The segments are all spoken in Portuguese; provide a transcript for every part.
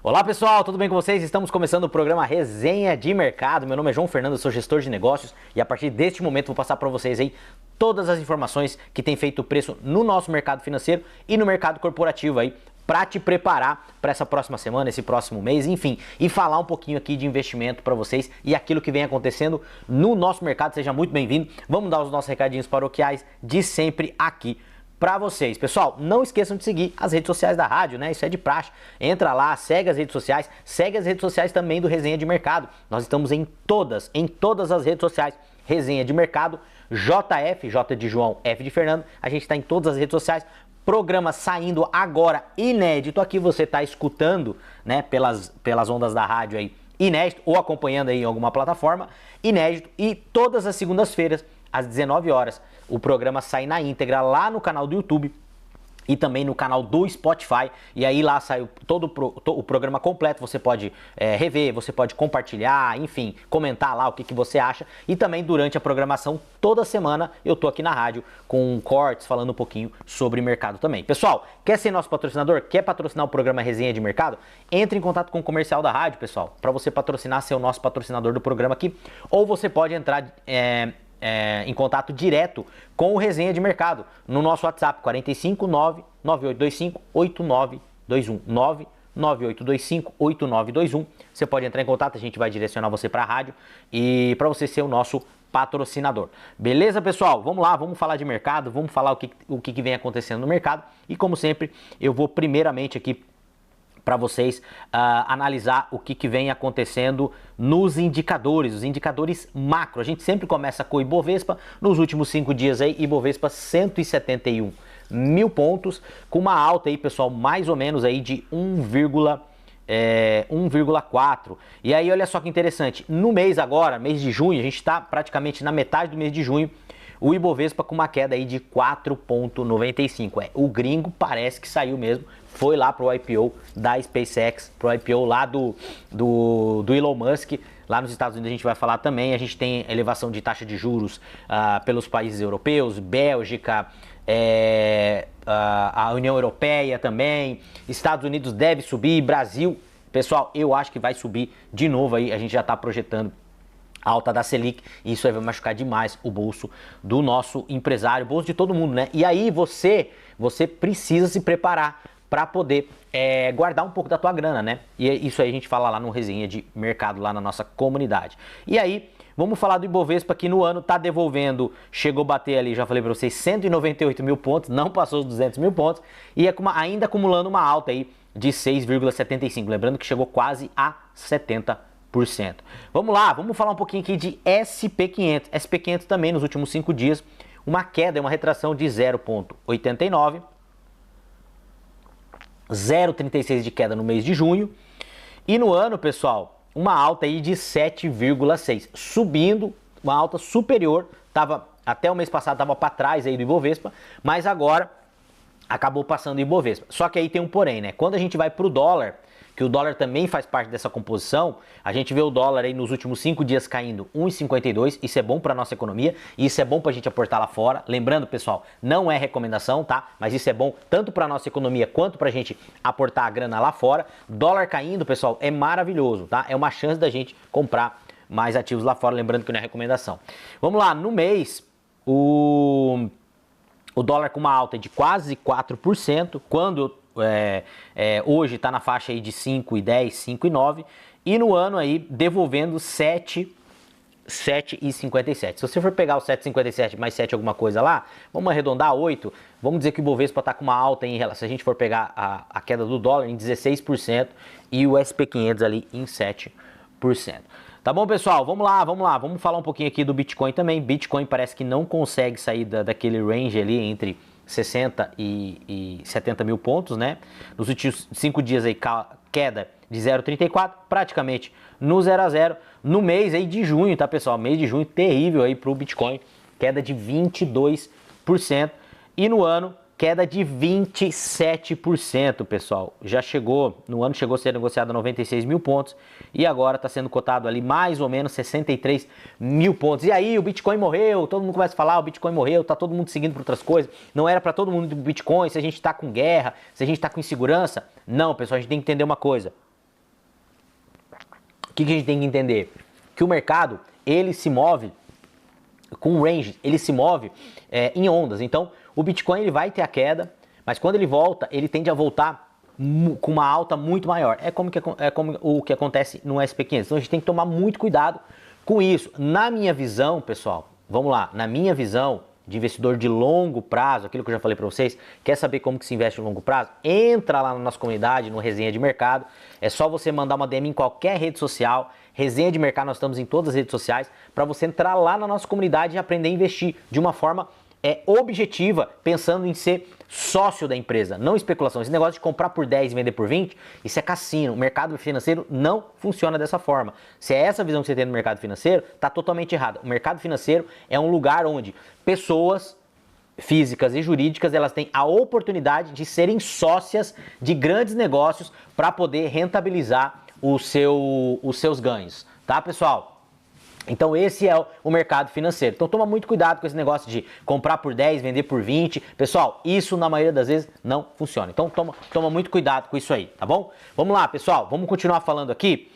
Olá pessoal, tudo bem com vocês? Estamos começando o programa Resenha de Mercado. Meu nome é João Fernando, eu sou gestor de negócios e a partir deste momento vou passar para vocês aí todas as informações que tem feito preço no nosso mercado financeiro e no mercado corporativo aí para te preparar para essa próxima semana, esse próximo mês, enfim, e falar um pouquinho aqui de investimento para vocês e aquilo que vem acontecendo no nosso mercado. Seja muito bem-vindo. Vamos dar os nossos recadinhos paroquiais de sempre aqui para vocês. Pessoal, não esqueçam de seguir as redes sociais da rádio, né? Isso é de praxe. Entra lá, segue as redes sociais também do Resenha de Mercado. Nós estamos em todas as redes sociais. Resenha de Mercado, JF, J de João, F de Fernando. A gente está em todas as redes sociais. Programa saindo agora inédito aqui, você está escutando, né, pelas ondas da rádio aí, inédito, ou acompanhando aí em alguma plataforma, inédito, e todas as segundas-feiras, às 19 horas, o programa sai na íntegra lá no canal do YouTube e também no canal do Spotify, e aí lá sai todo o programa completo. Você pode rever, você pode compartilhar, enfim, comentar lá o que você acha, e também durante a programação, toda semana eu tô aqui na rádio com cortes, falando um pouquinho sobre mercado também. Pessoal, quer ser nosso patrocinador? Quer patrocinar o programa Resenha de Mercado? Entre em contato com o comercial da rádio, pessoal, para você patrocinar, ser o nosso patrocinador do programa aqui, ou você pode entrar em contato direto com o Resenha de Mercado no nosso WhatsApp 45 99825 8921 99825 8921. Você pode entrar em contato, a gente vai direcionar você para a rádio e para você ser o nosso patrocinador. Beleza, pessoal? Vamos lá, vamos falar de mercado, vamos falar o que vem acontecendo no mercado, e como sempre, eu vou primeiramente aqui para vocês analisar o que vem acontecendo nos indicadores, os indicadores macro. A gente sempre começa com o Ibovespa. Nos últimos 5 dias aí, Ibovespa 171 mil pontos, com uma alta aí, pessoal, mais ou menos aí de 1,4. E aí, olha só que interessante, no mês agora, mês de junho, a gente está praticamente na metade do mês de junho, o Ibovespa com uma queda aí de 4,95. O gringo parece que saiu mesmo, foi lá pro IPO da SpaceX, pro IPO lá do Elon Musk. Lá nos Estados Unidos a gente vai falar também. A gente tem elevação de taxa de juros pelos países europeus, Bélgica, a União Europeia também. Estados Unidos deve subir, Brasil, pessoal, eu acho que vai subir de novo aí. A gente já está projetando a alta da Selic, e isso aí vai machucar demais o bolso do nosso empresário, o bolso de todo mundo, né? E aí você precisa se preparar para poder guardar um pouco da tua grana, né? E isso aí a gente fala lá no Resenha de Mercado, lá na nossa comunidade. E aí, vamos falar do Ibovespa, que no ano tá devolvendo, chegou a bater ali, já falei para vocês, 198 mil pontos, não passou os 200 mil pontos, e ainda acumulando uma alta aí de 6,75, lembrando que chegou quase a 70%. Vamos lá, vamos falar um pouquinho aqui de SP500. SP500 também nos últimos 5 dias, uma queda, uma retração de 0,89, 0,36 de queda no mês de junho, e no ano, pessoal, uma alta aí de 7,6, subindo, uma alta superior, até o mês passado estava para trás aí do Ibovespa, mas agora acabou passando o Ibovespa. Só que aí tem um porém, né? Quando a gente vai para o dólar, que o dólar também faz parte dessa composição, a gente vê o dólar aí nos últimos 5 dias caindo 1,52, isso é bom para a nossa economia, e isso é bom para a gente aportar lá fora. Lembrando, pessoal, não é recomendação, tá? Mas isso é bom tanto para a nossa economia quanto para a gente aportar a grana lá fora. Dólar caindo, pessoal, é maravilhoso, tá? É uma chance da gente comprar mais ativos lá fora, lembrando que não é recomendação. Vamos lá, no mês, o dólar com uma alta de quase 4%, quando hoje está na faixa aí de 5,10, 5,9, e no ano aí devolvendo 7,57. Se você for pegar o 7,57 mais 7 alguma coisa lá, vamos arredondar 8, vamos dizer que o Ibovespa está com uma alta em relação, se a gente for pegar a queda do dólar em 16% e o SP500 ali em 7%. Tá bom, pessoal? Vamos lá. Vamos falar um pouquinho aqui do Bitcoin também. Bitcoin parece que não consegue sair daquele range ali entre 60 e 70 mil pontos, né? Nos últimos 5 dias aí, queda de 0,34, praticamente no 0 a 0. No mês aí de junho, tá, pessoal? Mês de junho terrível aí pro Bitcoin, queda de 22%. E no ano, queda de 27%, pessoal. No ano chegou a ser negociado a 96 mil pontos e agora está sendo cotado ali mais ou menos 63 mil pontos. E aí, o Bitcoin morreu, todo mundo começa a falar, o Bitcoin morreu, tá todo mundo seguindo por outras coisas. Não era para todo mundo do Bitcoin, se a gente está com guerra, se a gente está com insegurança. Não, pessoal, a gente tem que entender uma coisa. O que a gente tem que entender? Que o mercado, ele se move com range, ele se move em ondas. Então, o Bitcoin ele vai ter a queda, mas quando ele volta, ele tende a voltar com uma alta muito maior. É como o que acontece no SP500. Então, a gente tem que tomar muito cuidado com isso. Na minha visão, pessoal, vamos lá, na minha visão de investidor de longo prazo, aquilo que eu já falei para vocês, quer saber como que se investe em longo prazo? Entra lá na nossa comunidade, no Resenha de Mercado. É só você mandar uma DM em qualquer rede social. Resenha de Mercado, nós estamos em todas as redes sociais, para você entrar lá na nossa comunidade e aprender a investir de uma forma objetiva, pensando em ser sócio da empresa, não especulação. Esse negócio de comprar por 10 e vender por 20, isso é cassino. O mercado financeiro não funciona dessa forma. Se é essa a visão que você tem no mercado financeiro, está totalmente errada. O mercado financeiro é um lugar onde pessoas físicas e jurídicas, elas têm a oportunidade de serem sócias de grandes negócios para poder rentabilizar os seus ganhos, tá, pessoal? Então esse é o mercado financeiro. Então toma muito cuidado com esse negócio de comprar por 10, vender por 20. Pessoal, isso na maioria das vezes não funciona. Então toma muito cuidado com isso aí, tá bom? Vamos lá, pessoal, vamos continuar falando aqui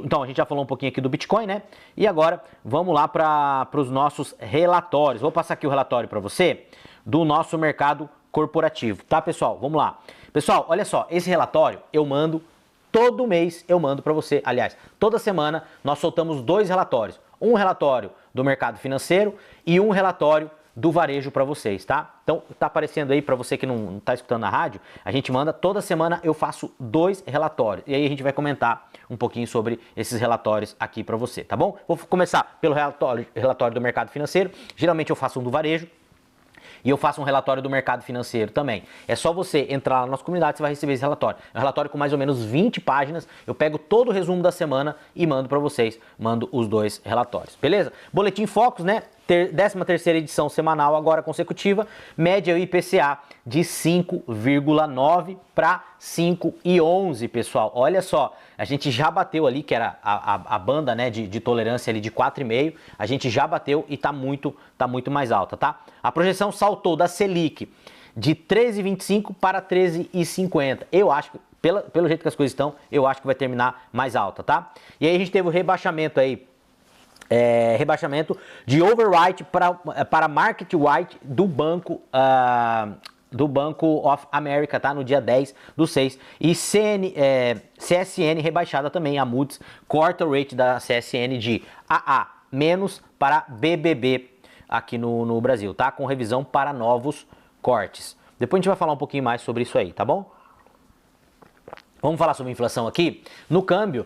então a gente já falou um pouquinho aqui do Bitcoin, né? E agora vamos lá para os nossos relatórios. Vou passar aqui o relatório para você do nosso mercado corporativo, tá, pessoal? Vamos lá. Pessoal, olha só, esse relatório eu mando todo mês, eu mando para você. Aliás, toda semana nós soltamos 2 relatórios. Um relatório do mercado financeiro e um relatório do varejo para vocês, tá? Então, tá aparecendo aí para você que não está escutando na rádio, a gente manda, toda semana eu faço 2 relatórios. E aí a gente vai comentar um pouquinho sobre esses relatórios aqui para você, tá bom? Vou começar pelo relatório do mercado financeiro. Geralmente eu faço um do varejo. E eu faço um relatório do mercado financeiro também. É só você entrar lá na nossa comunidade, você vai receber esse relatório. É um relatório com mais ou menos 20 páginas. Eu pego todo o resumo da semana e mando para vocês. Mando os 2 relatórios, beleza? Boletim Focus, né? 13ª edição semanal, agora consecutiva. Média IPCA de 5,9 para 5,11, pessoal. Olha só, a gente já bateu ali, que era a banda, né, de tolerância ali de 4,5. A gente já bateu e tá muito mais alta, tá? A projeção saltou da Selic de 13,25 para 13,50. Eu acho que, pelo jeito que as coisas estão, eu acho que vai terminar mais alta, tá? E aí a gente teve o rebaixamento aí, rebaixamento de overwrite para market write do Banco of America, tá? No dia 10/6. E CSN rebaixada também, a Moody's corta o rate da CSN de AA- para BBB aqui no Brasil, tá? Com revisão para novos cortes. Depois a gente vai falar um pouquinho mais sobre isso aí, tá bom? Vamos falar sobre inflação aqui. No câmbio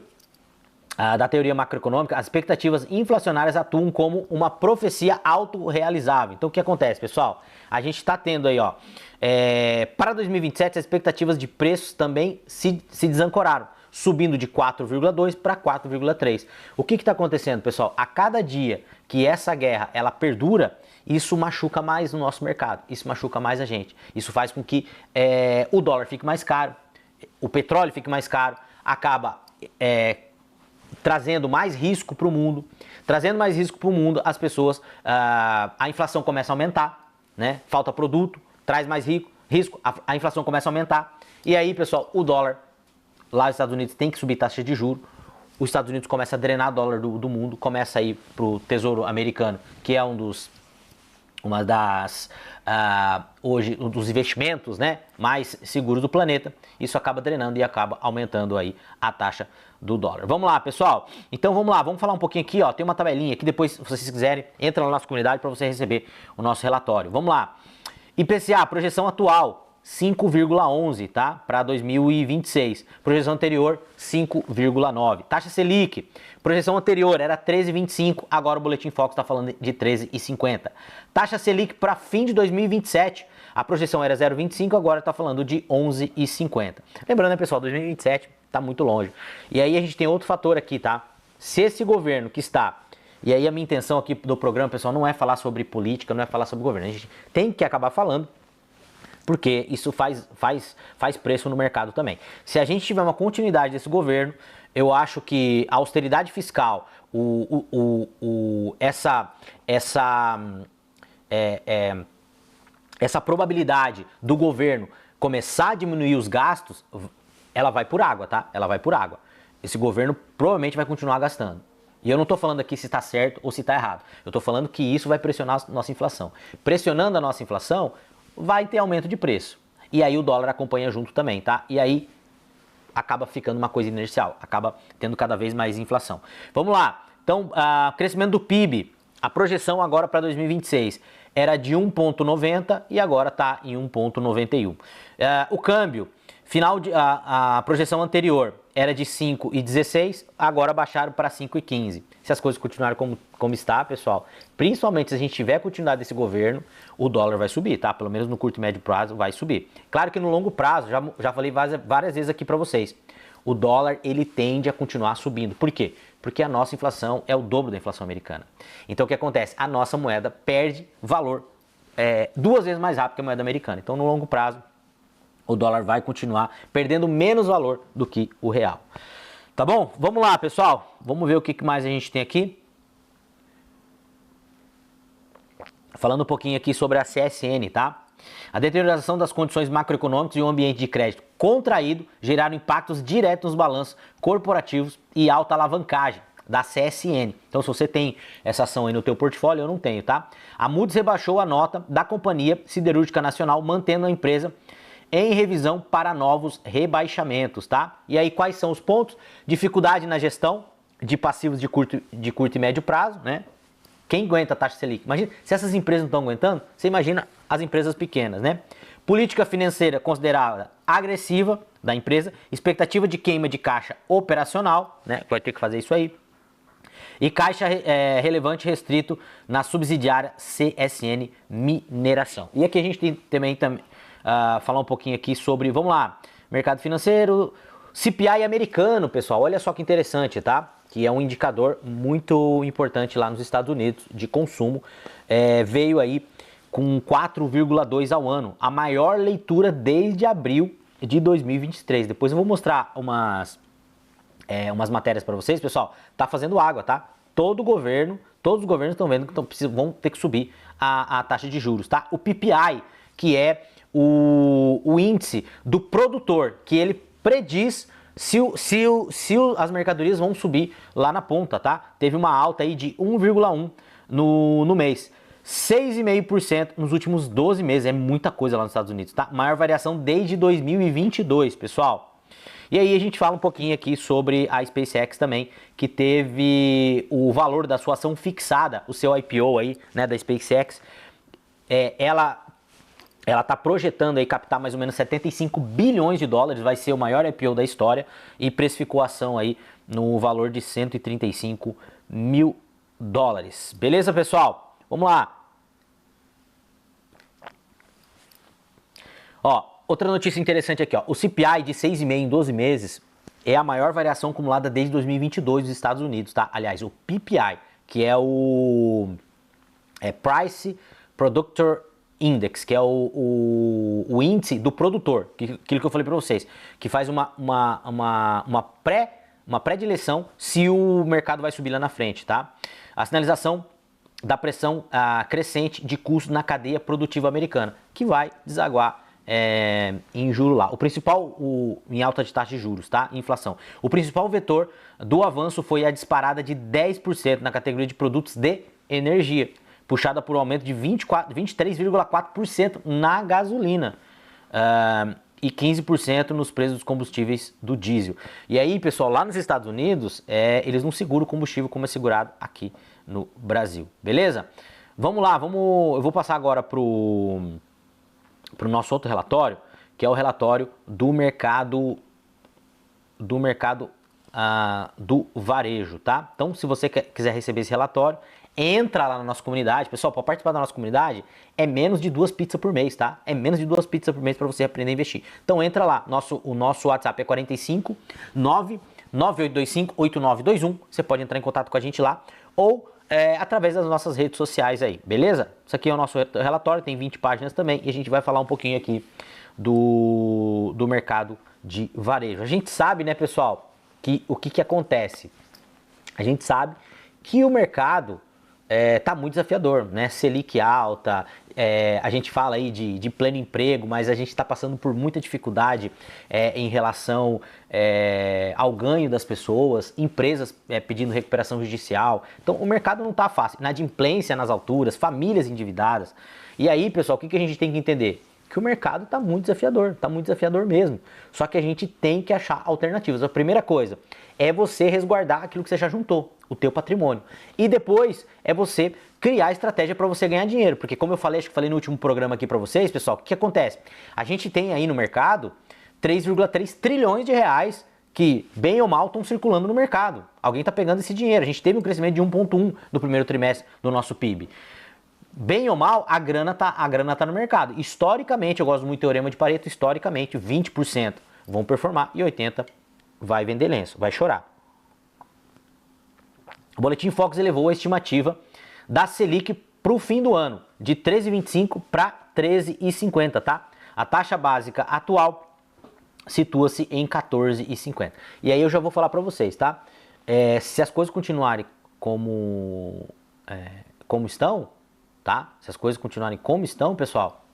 da teoria macroeconômica, as expectativas inflacionárias atuam como uma profecia autorrealizável. Então o que acontece, pessoal? A gente está tendo aí, ó, para 2027 as expectativas de preços também se desancoraram, subindo de 4,2 para 4,3. O que está acontecendo, pessoal? A cada dia que essa guerra ela perdura, isso machuca mais o nosso mercado, isso machuca mais a gente. Isso faz com que o dólar fique mais caro, o petróleo fique mais caro, acaba trazendo mais risco para o mundo. Trazendo mais risco para o mundo, as pessoas, a inflação começa a aumentar, né? Falta produto, traz mais risco, a inflação começa a aumentar. E aí, pessoal, o dólar lá nos Estados Unidos tem que subir taxa de juros. Os Estados Unidos começa a drenar dólar do mundo, começa a ir para o Tesouro Americano, que é hoje um dos investimentos, né, mais seguros do planeta. Isso acaba drenando e acaba aumentando aí a taxa do dólar. Vamos lá, pessoal. Então vamos lá, vamos falar um pouquinho aqui, ó. Tem uma tabelinha aqui, depois, se vocês quiserem, entra na nossa comunidade para você receber o nosso relatório. Vamos lá. IPCA, projeção atual 5,11, tá? Para 2026. Projeção anterior 5,9. Taxa Selic, projeção anterior era 13,25, agora o Boletim Focus está falando de 13,50. Taxa Selic para fim de 2027, a projeção era 0,25, agora está falando de 11,50. Lembrando, né, pessoal, 2027 está muito longe. E aí a gente tem outro fator aqui, tá? Se esse governo que está... E aí a minha intenção aqui do programa, pessoal, não é falar sobre política, não é falar sobre governo. A gente tem que acabar falando, porque isso faz preço no mercado também. Se a gente tiver uma continuidade desse governo, eu acho que a austeridade fiscal, essa probabilidade do governo começar a diminuir os gastos, ela vai por água, tá? Ela vai por água. esse governo provavelmente vai continuar gastando. E eu não estou falando aqui se está certo ou se está errado. Eu estou falando que isso vai pressionar a nossa inflação. Pressionando a nossa inflação, vai ter aumento de preço. E aí o dólar acompanha junto também, tá? E aí acaba ficando uma coisa inercial, acaba tendo cada vez mais inflação. Vamos lá. Então, crescimento do PIB, a projeção agora para 2026 era de 1,90 e agora está em 1,91. O câmbio, a projeção anterior era de 5,16, agora baixaram para 5,15. Se as coisas continuarem como está, pessoal, principalmente se a gente tiver continuidade desse governo, o dólar vai subir, tá? Pelo menos no curto e médio prazo vai subir. Claro que no longo prazo, já falei várias vezes aqui para vocês, o dólar ele tende a continuar subindo. Por quê? Porque a nossa inflação é o dobro da inflação americana. Então o que acontece? A nossa moeda perde valor 2 vezes mais rápido que a moeda americana. Então no longo prazo, o dólar vai continuar perdendo menos valor do que o real. Tá bom? Vamos lá, pessoal. Vamos ver o que mais a gente tem aqui. Falando um pouquinho aqui sobre a CSN, tá? A deterioração das condições macroeconômicas e o ambiente de crédito contraído geraram impactos diretos nos balanços corporativos e alta alavancagem da CSN. Então, se você tem essa ação aí no teu portfólio, eu não tenho, tá? A Moody's rebaixou a nota da Companhia Siderúrgica Nacional, mantendo a empresa em revisão para novos rebaixamentos, tá? E aí, quais são os pontos? Dificuldade na gestão de passivos de curto e médio prazo, né? Quem aguenta a taxa Selic? Imagina, se essas empresas não estão aguentando, você imagina as empresas pequenas, né? Política financeira considerada agressiva da empresa, expectativa de queima de caixa operacional, né? Vai ter que fazer isso aí. E caixa relevante restrito na subsidiária CSN Mineração. E aqui a gente tem também falar um pouquinho aqui sobre, vamos lá, mercado financeiro, CPI americano, pessoal, olha só que interessante, tá? Que é um indicador muito importante lá nos Estados Unidos de consumo, veio aí com 4,2 ao ano, a maior leitura desde abril de 2023. Depois eu vou mostrar umas matérias para vocês, pessoal. Tá fazendo água, tá? Todos os governos estão vendo que vão ter que subir a taxa de juros, tá? O PPI, que é o índice do produtor, que ele prediz se as mercadorias vão subir lá na ponta, tá? Teve uma alta aí de 1,1 no mês. 6,5% nos últimos 12 meses, é muita coisa lá nos Estados Unidos, tá? Maior variação desde 2022, pessoal. E aí a gente fala um pouquinho aqui sobre a SpaceX também, que teve o valor da sua ação fixada, o seu IPO aí, né, da SpaceX, ela está projetando aí captar mais ou menos 75 bilhões de dólares, vai ser o maior IPO da história e precificou a ação aí no valor de 135 mil dólares. Beleza, pessoal? Vamos lá. Ó, outra notícia interessante aqui, ó. O CPI de 6,5 em 12 meses é a maior variação acumulada desde 2022 nos Estados Unidos, tá? Aliás, o PPI, que é o Price Producer Index, que é o índice do produtor, aquilo que eu falei para vocês, que faz uma pré-direção se o mercado vai subir lá na frente, tá? A sinalização da pressão crescente de custos na cadeia produtiva americana, que vai desaguar em juro lá. O principal, em alta de taxa de juros, tá? Inflação. O principal vetor do avanço foi a disparada de 10% na categoria de produtos de energia, puxada por um aumento de 23,4% na gasolina e 15% nos preços dos combustíveis do diesel. E aí, pessoal, lá nos Estados Unidos, eles não seguram o combustível como é segurado aqui no Brasil, beleza? Vamos lá, eu vou passar agora pro nosso outro relatório, que é o relatório do mercado do varejo, tá? Então, se você quiser receber esse relatório, entra lá na nossa comunidade. Pessoal, para participar da nossa comunidade, é menos de 2 pizzas por mês, tá? É menos de 2 pizzas por mês para você aprender a investir. Então, entra lá. O nosso WhatsApp é 45 99825 8921. Você pode entrar em contato com a gente lá ou através das nossas redes sociais aí, beleza? Isso aqui é o nosso relatório, tem 20 páginas também e a gente vai falar um pouquinho aqui do mercado de varejo. A gente sabe, né, pessoal, que o que acontece? A gente sabe que o mercado tá muito desafiador, né? Selic alta, a gente fala aí de pleno emprego, mas a gente está passando por muita dificuldade em relação ao ganho das pessoas, empresas pedindo recuperação judicial. Então o mercado não está fácil, inadimplência nas alturas, famílias endividadas. E aí, pessoal, o que a gente tem que entender? Que o mercado está muito desafiador mesmo. Só que a gente tem que achar alternativas. A primeira coisa é você resguardar aquilo que você já juntou, o teu patrimônio. E depois é você criar estratégia para você ganhar dinheiro. Porque como eu falei, acho que falei no último programa aqui para vocês, pessoal, o que acontece? A gente tem aí no mercado 3,3 trilhões de reais que, bem ou mal, estão circulando no mercado. Alguém está pegando esse dinheiro. A gente teve um crescimento de 1,1 no primeiro trimestre do nosso PIB. Bem ou mal, a grana tá no mercado. Historicamente, eu gosto muito do teorema de Pareto, historicamente 20% vão performar e 80% vai vender lenço, vai chorar. O Boletim Focus elevou a estimativa da Selic para o fim do ano, de 13,25 para 13,50, tá? A taxa básica atual situa-se em 14,50. E aí eu já vou falar para vocês, tá? Se as coisas continuarem como estão, tá? Se as coisas continuarem como estão, pessoal,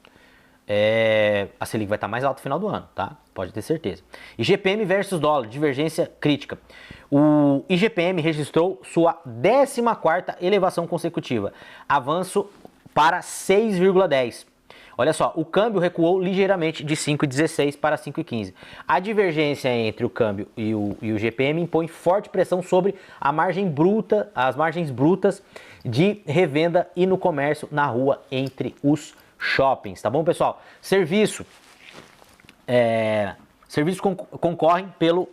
a Selic vai estar mais alta no final do ano, tá? Pode ter certeza. IGPM versus dólar, divergência crítica. O IGPM registrou sua 14ª elevação consecutiva, avanço para 6,10. Olha só, o câmbio recuou ligeiramente de 5,16 para 5,15. A divergência entre o câmbio e o IGPM impõe forte pressão sobre as margens brutas de revenda e no comércio na rua entre os shoppings, tá bom, pessoal? Serviços concorrem pelo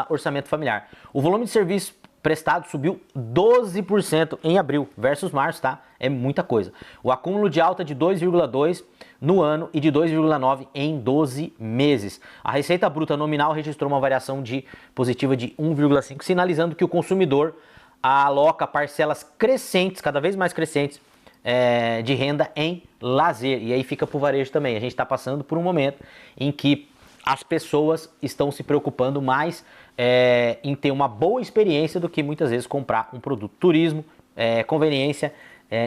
orçamento familiar. O volume de serviços prestado subiu 12% em abril versus março, tá? É muita coisa. O acúmulo de alta de 2,2 no ano e de 2,9 em 12 meses. A receita bruta nominal registrou uma variação positiva de 1,5, sinalizando que o consumidor aloca parcelas crescentes, cada vez mais crescentes, de renda em lazer. E aí fica para o varejo também. A gente está passando por um momento em que as pessoas estão se preocupando mais em ter uma boa experiência do que muitas vezes comprar um produto. Turismo, conveniência,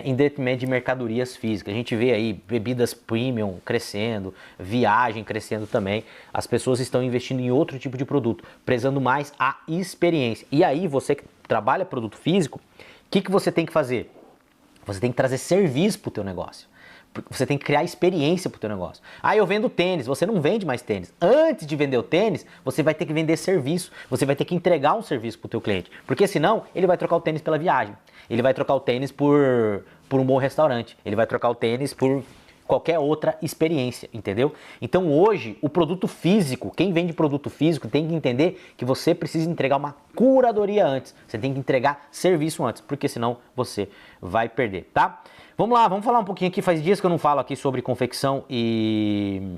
em detrimento de mercadorias físicas. A gente vê aí bebidas premium crescendo, viagem crescendo também. As pessoas estão investindo em outro tipo de produto, prezando mais a experiência. E aí você que trabalha produto físico, o que você tem que fazer? Você tem que trazer serviço para o teu negócio. Você tem que criar experiência para o teu negócio. Eu vendo tênis, você não vende mais tênis. Antes de vender o tênis, você vai ter que vender serviço. Você vai ter que entregar um serviço para o teu cliente. Porque senão, ele vai trocar o tênis pela viagem. Ele vai trocar o tênis por um bom restaurante. Ele vai trocar o tênis por qualquer outra experiência, entendeu? Então hoje, o produto físico, quem vende produto físico tem que entender que você precisa entregar uma curadoria antes. Você tem que entregar serviço antes, porque senão você vai perder, tá? Vamos lá, vamos falar um pouquinho aqui. Faz dias que eu não falo aqui sobre confecção e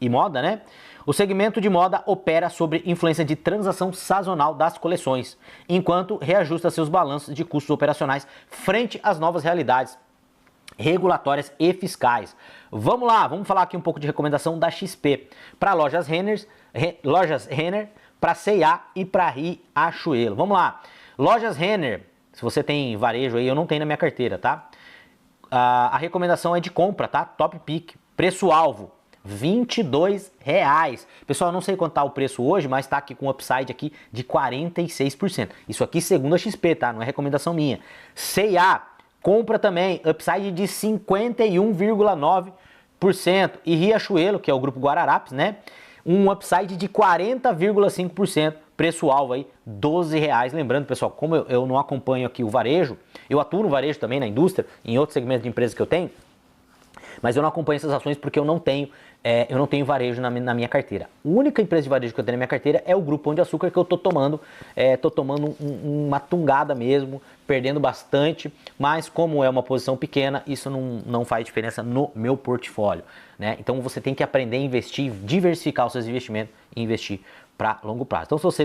moda, né? O segmento de moda opera sobre influência de transação sazonal das coleções, enquanto reajusta seus balanços de custos operacionais frente às novas realidades regulatórias e fiscais. Vamos lá, vamos falar aqui um pouco de recomendação da XP para lojas Renner, para C&A e para Riachuelo. Vamos lá, lojas Renner, se você tem varejo aí, eu não tenho na minha carteira, tá? A recomendação é de compra, tá? Top Pick, preço-alvo, R$22. Pessoal, eu não sei quanto tá o preço hoje, mas tá aqui com upside aqui de 46%. Isso aqui segundo a XP, tá? Não é recomendação minha. C&A, compra também, upside de 51,9%. E Riachuelo, que é o grupo Guararapes, né? Um upside de 40,5%. Preço-alvo aí, R$12. Lembrando, pessoal, como eu não acompanho aqui o varejo, eu atuo no varejo também, na indústria, em outros segmentos de empresas que eu tenho, mas eu não acompanho essas ações porque eu não tenho varejo na minha carteira. A única empresa de varejo que eu tenho na minha carteira é o Grupo Pão de Açúcar, que eu tô tomando uma tungada mesmo, perdendo bastante, mas como é uma posição pequena, isso não faz diferença no meu portfólio, né? Então você tem que aprender a investir, diversificar os seus investimentos e investir para longo prazo. Então se você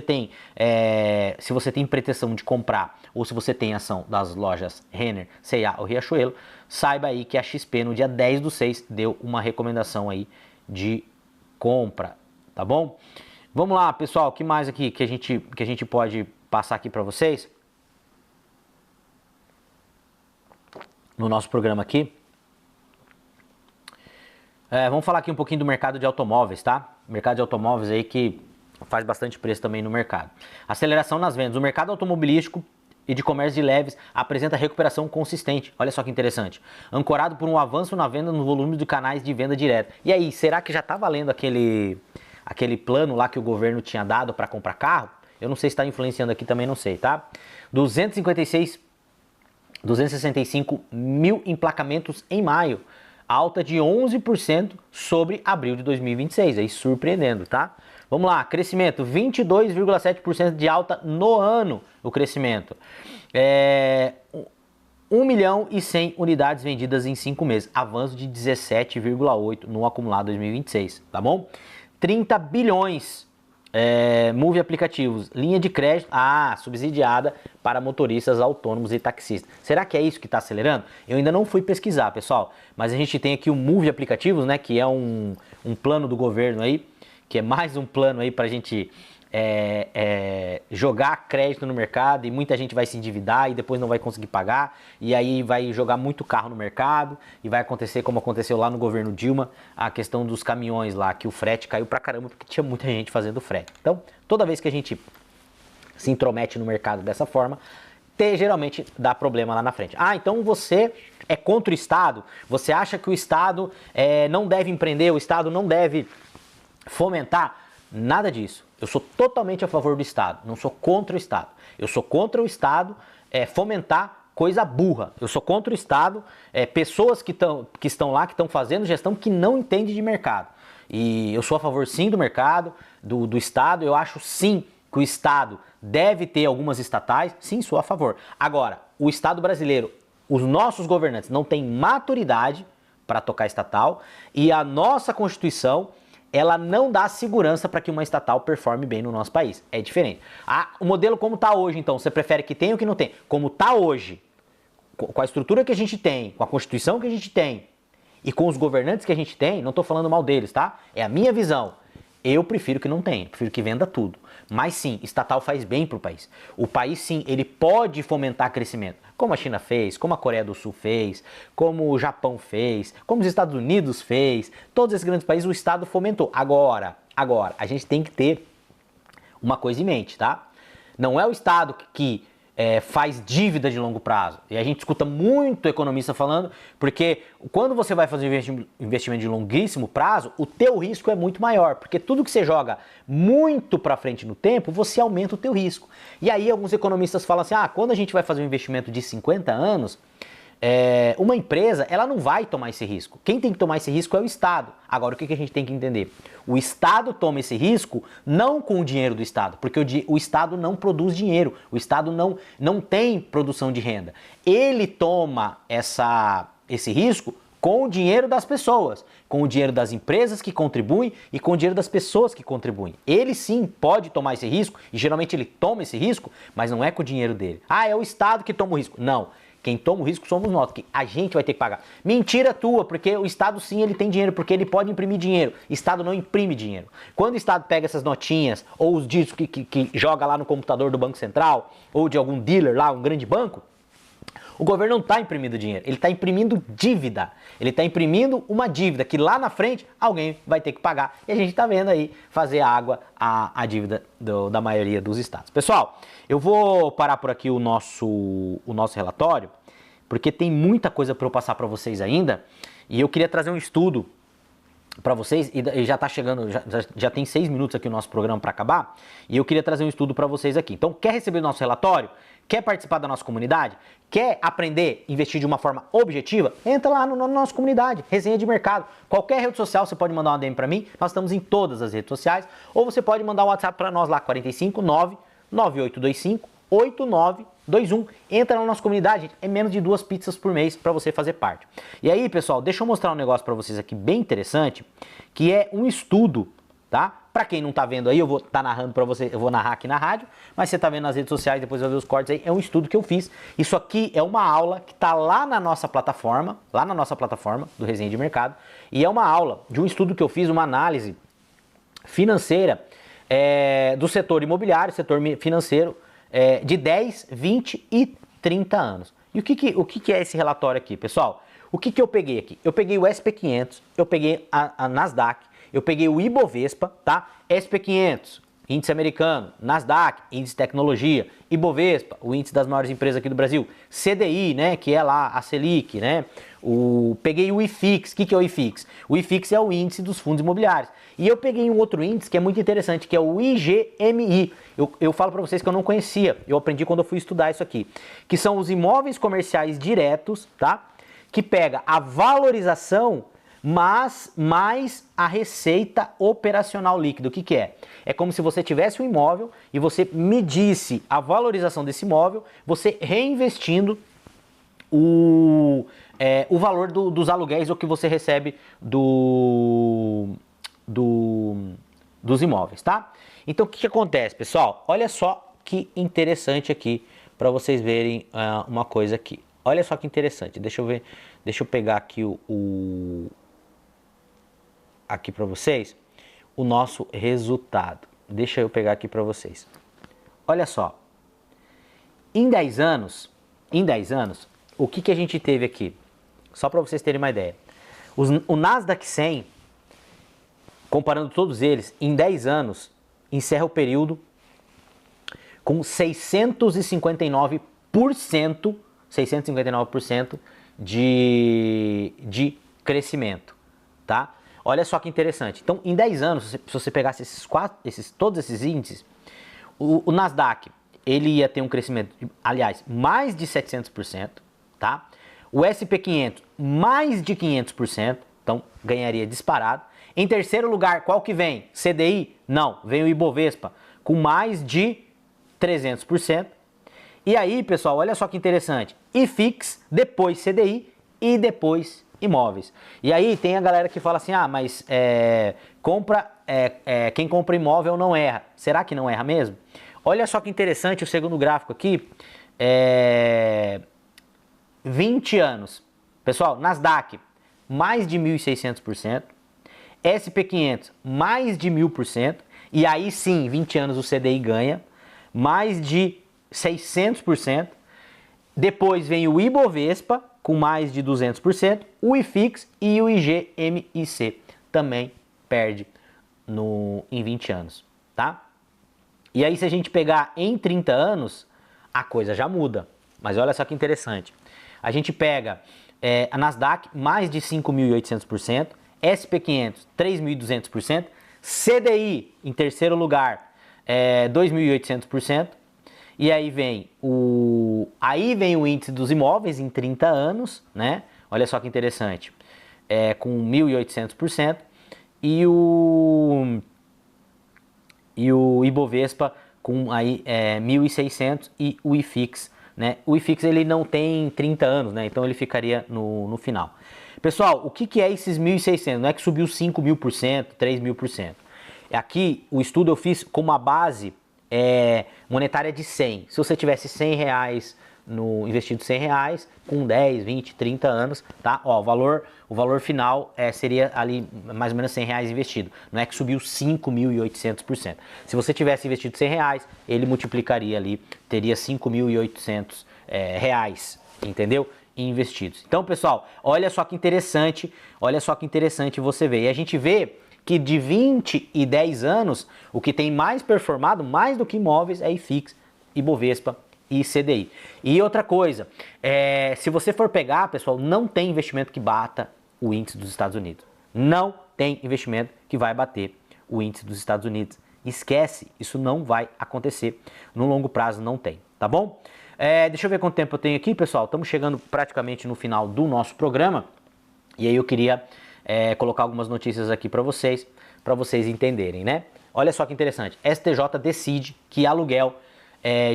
tem pretensão de comprar ou se você tem ação das lojas Renner, C&A ou Riachuelo, saiba aí que a XP no dia 10/6 deu uma recomendação aí de compra, tá bom? Vamos lá, pessoal, o que mais aqui que a gente pode passar aqui para vocês? no nosso programa aqui. Vamos falar aqui um pouquinho do mercado de automóveis, tá? Mercado de automóveis aí que faz bastante preço também no mercado. Aceleração nas vendas. O mercado automobilístico e de comércio de leves apresenta recuperação consistente. Olha só que interessante. Ancorado por um avanço na venda no volume de canais de venda direta. E aí, será que já está valendo aquele plano lá que o governo tinha dado para comprar carro? Eu não sei se está influenciando aqui, também não sei, tá? 265 mil emplacamentos em maio. Alta de 11% sobre abril de 2026, aí surpreendendo, tá? Vamos lá, crescimento, 22,7% de alta no ano, o crescimento. 1 milhão e 100 unidades vendidas em 5 meses, avanço de 17,8% no acumulado 2026, tá bom? 30 bilhões, Move aplicativos, linha de crédito, subsidiada para motoristas autônomos e taxistas. Será que é isso que está acelerando? Eu ainda não fui pesquisar, pessoal, mas a gente tem aqui o Move aplicativos, né, que é um plano do governo aí, que é mais um plano aí para a gente jogar crédito no mercado, e muita gente vai se endividar e depois não vai conseguir pagar, e aí vai jogar muito carro no mercado, e vai acontecer como aconteceu lá no governo Dilma, a questão dos caminhões lá, que o frete caiu pra caramba porque tinha muita gente fazendo frete. Então, toda vez que a gente se intromete no mercado dessa forma, geralmente dá problema lá na frente. Então você é contra o Estado? Você acha que o Estado não deve empreender, o Estado não deve fomentar? Nada disso. Eu sou totalmente a favor do Estado, não sou contra o Estado. Eu sou contra o Estado fomentar coisa burra. Eu sou contra o Estado, pessoas que estão lá, que estão fazendo gestão, que não entendem de mercado. E eu sou a favor sim do mercado, do Estado. Eu acho sim que o Estado deve ter algumas estatais, sim, sou a favor. Agora, o Estado brasileiro, os nossos governantes não têm maturidade para tocar estatal, e a nossa Constituição, ela não dá segurança para que uma estatal performe bem no nosso país. É diferente. O modelo como está hoje, então, você prefere que tenha ou que não tenha? Como está hoje, com a estrutura que a gente tem, com a Constituição que a gente tem e com os governantes que a gente tem, não estou falando mal deles, tá? É a minha visão. Eu prefiro que não tenha, prefiro que venda tudo. Mas sim, estatal faz bem para o país. O país sim, ele pode fomentar crescimento, como a China fez, como a Coreia do Sul fez, como o Japão fez, como os Estados Unidos fez. Todos esses grandes países o Estado fomentou. Agora, a gente tem que ter uma coisa em mente, tá? Não é o Estado que faz dívida de longo prazo. E a gente escuta muito economista falando, porque quando você vai fazer um investimento de longuíssimo prazo, o teu risco é muito maior, porque tudo que você joga muito para frente no tempo, você aumenta o teu risco. E aí alguns economistas falam assim, quando a gente vai fazer um investimento de 50 anos, uma empresa, ela não vai tomar esse risco. Quem tem que tomar esse risco é o Estado. Agora, o que a gente tem que entender? O Estado toma esse risco não com o dinheiro do Estado, porque o Estado não produz dinheiro, o Estado não tem produção de renda. Ele toma esse risco com o dinheiro das pessoas, com o dinheiro das empresas que contribuem e com o dinheiro das pessoas que contribuem. Ele sim pode tomar esse risco, e geralmente ele toma esse risco, mas não é com o dinheiro dele. É o Estado que toma o risco. Não. Quem toma o risco somos nós, que a gente vai ter que pagar. Mentira tua, porque o Estado sim, ele tem dinheiro, porque ele pode imprimir dinheiro. O Estado não imprime dinheiro. Quando o Estado pega essas notinhas, ou os discos que joga lá no computador do Banco Central, ou de algum dealer lá, um grande banco, o governo não está imprimindo dinheiro, ele está imprimindo dívida. Ele está imprimindo uma dívida que lá na frente alguém vai ter que pagar. E a gente está vendo aí fazer água a dívida da maioria dos estados. Pessoal, eu vou parar por aqui o nosso relatório, porque tem muita coisa para eu passar para vocês ainda. E eu queria trazer um estudo para vocês, e já está chegando, já tem 6 minutos aqui o nosso programa para acabar, e eu queria trazer um estudo para vocês aqui. Então, quer receber o nosso relatório? Quer participar da nossa comunidade? Quer aprender a investir de uma forma objetiva? Entra lá na nossa comunidade, Resenha de Mercado. Qualquer rede social você pode mandar uma DM para mim, nós estamos em todas as redes sociais, ou você pode mandar um WhatsApp para nós lá, 459 9825 8921. Entra na nossa comunidade, gente. É menos de 2 pizzas por mês para você fazer parte. E aí, pessoal, deixa eu mostrar um negócio para vocês aqui bem interessante, que é um estudo, tá? Para quem não tá vendo aí, eu vou estar narrando para você, eu vou narrar aqui na rádio, mas você tá vendo nas redes sociais, depois vai ver os cortes aí. É um estudo que eu fiz. Isso aqui é uma aula que tá lá na nossa plataforma do Resenha de Mercado, e é uma aula de um estudo que eu fiz, uma análise financeira do setor imobiliário, setor financeiro, de 10, 20 e 30 anos. o que é esse relatório aqui, pessoal? O que eu peguei aqui? Eu peguei o SP500, eu peguei a Nasdaq, eu peguei o Ibovespa, tá? SP500, índice americano, Nasdaq, índice de tecnologia, Ibovespa, o índice das maiores empresas aqui do Brasil, CDI, né, que é lá a Selic, né? Peguei o IFIX. O que é o IFIX? O IFIX é o índice dos fundos imobiliários. E eu peguei um outro índice que é muito interessante, que é o IGMI. Eu falo para vocês que eu não conhecia, eu aprendi quando eu fui estudar isso aqui, que são os imóveis comerciais diretos, tá? Que pega a valorização, mas mais a receita operacional líquida. O que é? É como se você tivesse um imóvel e você medisse a valorização desse imóvel, você reinvestindo o valor dos aluguéis ou que você recebe dos imóveis, tá? Então o que acontece, pessoal? Olha só que interessante aqui para vocês verem uma coisa aqui. Olha só que interessante. Deixa eu pegar aqui aqui para vocês o nosso resultado. Deixa eu pegar aqui para vocês. Olha só. Em 10 anos, o que a gente teve aqui? Só para vocês terem uma ideia. O Nasdaq 100, comparando todos eles, em 10 anos, encerra o período com 659% de crescimento, tá? Olha só que interessante. Então, em 10 anos, se você pegasse todos esses índices, o Nasdaq, ele ia ter um crescimento, aliás, mais de 700%, tá? O SP500, mais de 500%, então ganharia disparado. Em terceiro lugar, qual que vem? CDI? Não, vem o Ibovespa, com mais de 300%. E aí, pessoal, olha só que interessante. IFIX, depois CDI e depois imóveis. E aí tem a galera que fala assim, mas quem compra imóvel não erra. Será que não erra mesmo? Olha só que interessante o segundo gráfico aqui. 20 anos. Pessoal, Nasdaq, mais de 1.600%. SP500, mais de 1.000%. E aí sim, 20 anos o CDI ganha. Mais de 600%. Depois vem o Ibovespa, com mais de 200%. O IFIX e o IGMIC também perde em 20 anos, tá? E aí se a gente pegar em 30 anos, a coisa já muda. Mas olha só que interessante. A gente pega a Nasdaq, mais de 5.800%. SP500, 3.200%. CDI, em terceiro lugar, 2.800%. E aí vem o índice dos imóveis em 30 anos, né? Olha só que interessante, com 1.800%. E o Ibovespa com aí 1.600 e o IFIX, né? O IFIX ele não tem 30 anos, né? Então ele ficaria no final. Pessoal, o que é esses 1.600? Não é que subiu 5.000%, 3.000%. Aqui o estudo eu fiz com uma base monetária de 100. Se você tivesse 100 reais investido 100 reais, com 10, 20, 30 anos, tá? Ó, o valor final seria ali mais ou menos 100 reais investido. Não é que subiu 5.800%. Se você tivesse investido 100 reais, ele multiplicaria ali, teria 5.800 reais, entendeu? Investidos. Então, pessoal, olha só que interessante você ver. E a gente vê que de 20 e 10 anos, o que tem mais performado, mais do que imóveis, é IFIX, Ibovespa e CDI. E outra coisa, se você for pegar, pessoal, não tem investimento que bata o índice dos Estados Unidos. Não tem investimento que vai bater o índice dos Estados Unidos. Esquece, isso não vai acontecer. No longo prazo não tem, tá bom? Deixa eu ver quanto tempo eu tenho aqui, pessoal. Estamos chegando praticamente no final do nosso programa. E aí eu queria colocar algumas notícias aqui para vocês entenderem, né? Olha só que interessante. STJ decide que aluguel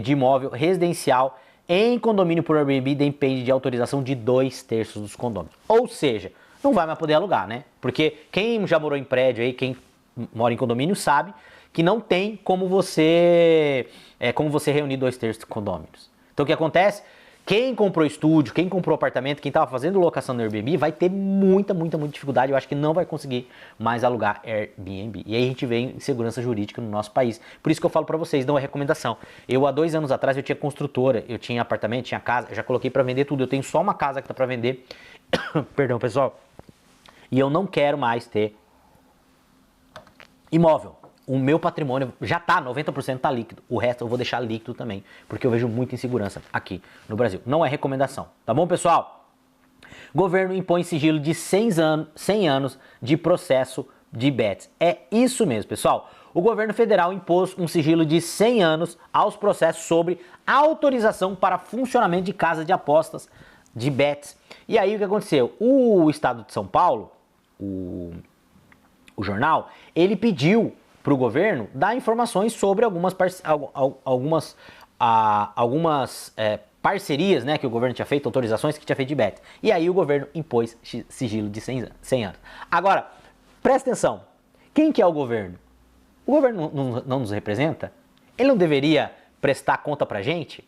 de imóvel residencial em condomínio por Airbnb depende de autorização de 2/3 dos condôminos. Ou seja, não vai mais poder alugar, né? Porque quem já morou em prédio aí, quem mora em condomínio sabe que não tem como você reunir 2/3 dos condôminos. Então o que acontece? Quem comprou estúdio, quem comprou apartamento, quem estava fazendo locação no Airbnb vai ter muita dificuldade. Eu acho que não vai conseguir mais alugar Airbnb. E aí a gente vê insegurança jurídica no nosso país. Por isso que eu falo para vocês, não é recomendação. Eu há 2 anos atrás eu tinha construtora, eu tinha apartamento, tinha casa, eu já coloquei para vender tudo. Eu tenho só uma casa que tá para vender. Perdão, pessoal. E eu não quero mais ter imóvel. O meu patrimônio já tá, 90% tá líquido. O resto eu vou deixar líquido também, porque eu vejo muita insegurança aqui no Brasil. Não é recomendação, tá bom, pessoal? Governo impõe sigilo de 100 anos de processo de bets. É isso mesmo, pessoal. O governo federal impôs um sigilo de 100 anos aos processos sobre autorização para funcionamento de casas de apostas de bets. E aí o que aconteceu? O estado de São Paulo, o jornal, ele pediu para o governo dar informações sobre algumas parcerias, né, que o governo tinha feito, autorizações que tinha feito de bet. E aí o governo impôs sigilo de 100 anos. Agora, presta atenção, quem que é o governo? O governo não nos representa? Ele não deveria prestar conta pra gente?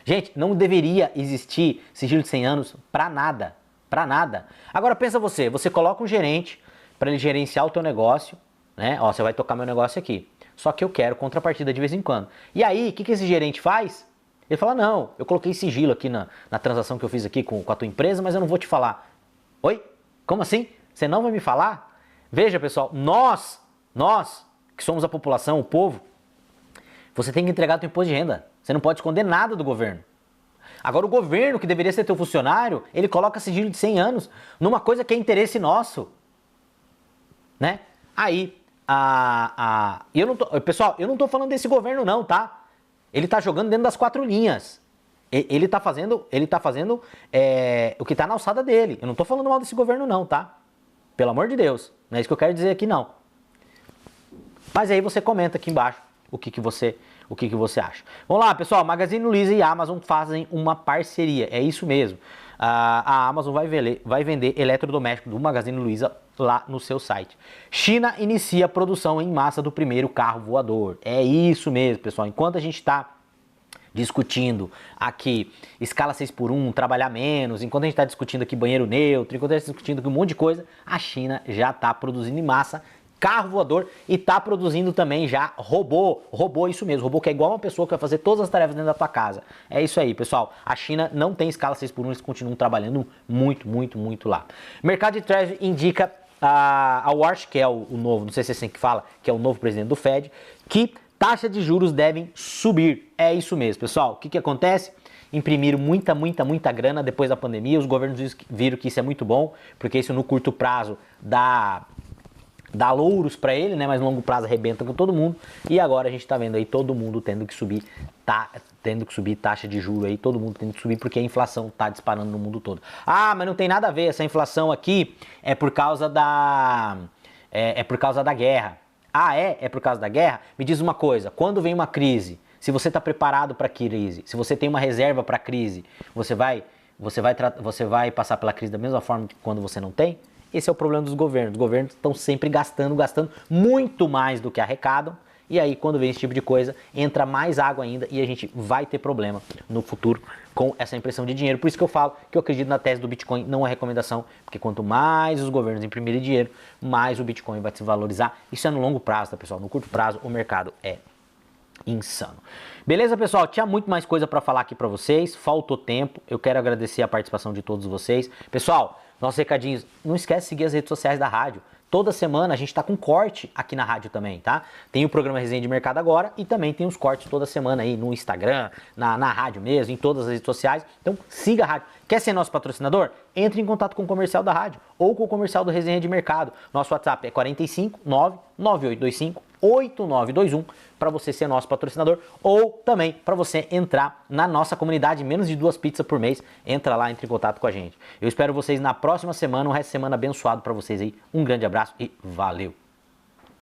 Gente, não deveria existir sigilo de 100 anos pra nada, pra nada. Agora pensa você coloca um gerente para ele gerenciar o teu negócio, né? Ó, você vai tocar meu negócio aqui. Só que eu quero contrapartida de vez em quando. E aí, o que esse gerente faz? Ele fala, não, eu coloquei sigilo aqui na transação que eu fiz aqui com a tua empresa, mas eu não vou te falar. Oi? Como assim? Você não vai me falar? Veja, pessoal, nós que somos a população, o povo, você tem que entregar teu imposto de renda. Você não pode esconder nada do governo. Agora o governo, que deveria ser teu funcionário, ele coloca sigilo de 100 anos numa coisa que é interesse nosso. Né? Aí, pessoal, eu não tô falando desse governo não, tá? Ele tá jogando dentro das 4 linhas. Ele tá fazendo o que tá na alçada dele. Eu não tô falando mal desse governo não, tá? Pelo amor de Deus. Não é isso que eu quero dizer aqui não. Mas aí você comenta aqui embaixo o que você acha. Vamos lá, pessoal. Magazine Luiza e Amazon fazem uma parceria. É isso mesmo. A Amazon vai vender eletrodoméstico do Magazine Luiza lá no seu site. China inicia a produção em massa do primeiro carro voador. É isso mesmo, pessoal. Enquanto a gente está discutindo aqui escala 6x1, trabalhar menos, enquanto a gente está discutindo aqui banheiro neutro, enquanto a gente está discutindo aqui um monte de coisa, a China já está produzindo em massa carro voador e está produzindo também já robô, isso mesmo, robô que é igual uma pessoa que vai fazer todas as tarefas dentro da tua casa. É isso aí, pessoal. A China não tem escala 6x1, eles continuam trabalhando muito lá. Mercado de Treasury indica a Warsh, que é o novo, não sei se é assim que fala, que é o novo presidente do Fed, que taxas de juros devem subir. É isso mesmo, pessoal. O que acontece? Imprimiram muita grana depois da pandemia, os governos viram que isso é muito bom, porque isso no curto prazo dá louros para ele, né? Mas no longo prazo arrebenta com todo mundo. E agora a gente tá vendo aí todo mundo tendo que subir taxa de juros aí, todo mundo tendo que subir porque a inflação tá disparando no mundo todo. Ah, mas não tem nada a ver, essa inflação aqui é por causa da guerra. Ah, é por causa da guerra? Me diz uma coisa, quando vem uma crise, se você está preparado para a crise, se você tem uma reserva para a crise, você vai passar pela crise da mesma forma que quando você não tem? Esse é o problema dos governos. Os governos estão sempre gastando muito mais do que arrecadam. E aí, quando vem esse tipo de coisa, entra mais água ainda e a gente vai ter problema no futuro com essa impressão de dinheiro. Por isso que eu falo que eu acredito na tese do Bitcoin, não é recomendação, porque quanto mais os governos imprimirem dinheiro, mais o Bitcoin vai se valorizar. Isso é no longo prazo, tá, pessoal? No curto prazo, o mercado é insano. Beleza, pessoal? Tinha muito mais coisa para falar aqui para vocês, faltou tempo. Eu quero agradecer a participação de todos vocês. Pessoal, nossos recadinhos, não esquece de seguir as redes sociais da rádio. Toda semana a gente está com corte aqui na rádio também, tá? Tem o programa Resenha de Mercado agora e também tem os cortes toda semana aí no Instagram, na rádio mesmo, em todas as redes sociais. Então siga a rádio. Quer ser nosso patrocinador? Entre em contato com o comercial da rádio ou com o comercial do Resenha de Mercado. Nosso WhatsApp é 45 99825 8921 para você ser nosso patrocinador ou também para você entrar na nossa comunidade, menos de 2 pizzas por mês. Entra lá, entre em contato com a gente. Eu espero vocês na próxima semana, um resto de semana abençoado para vocês aí. Um grande abraço e valeu!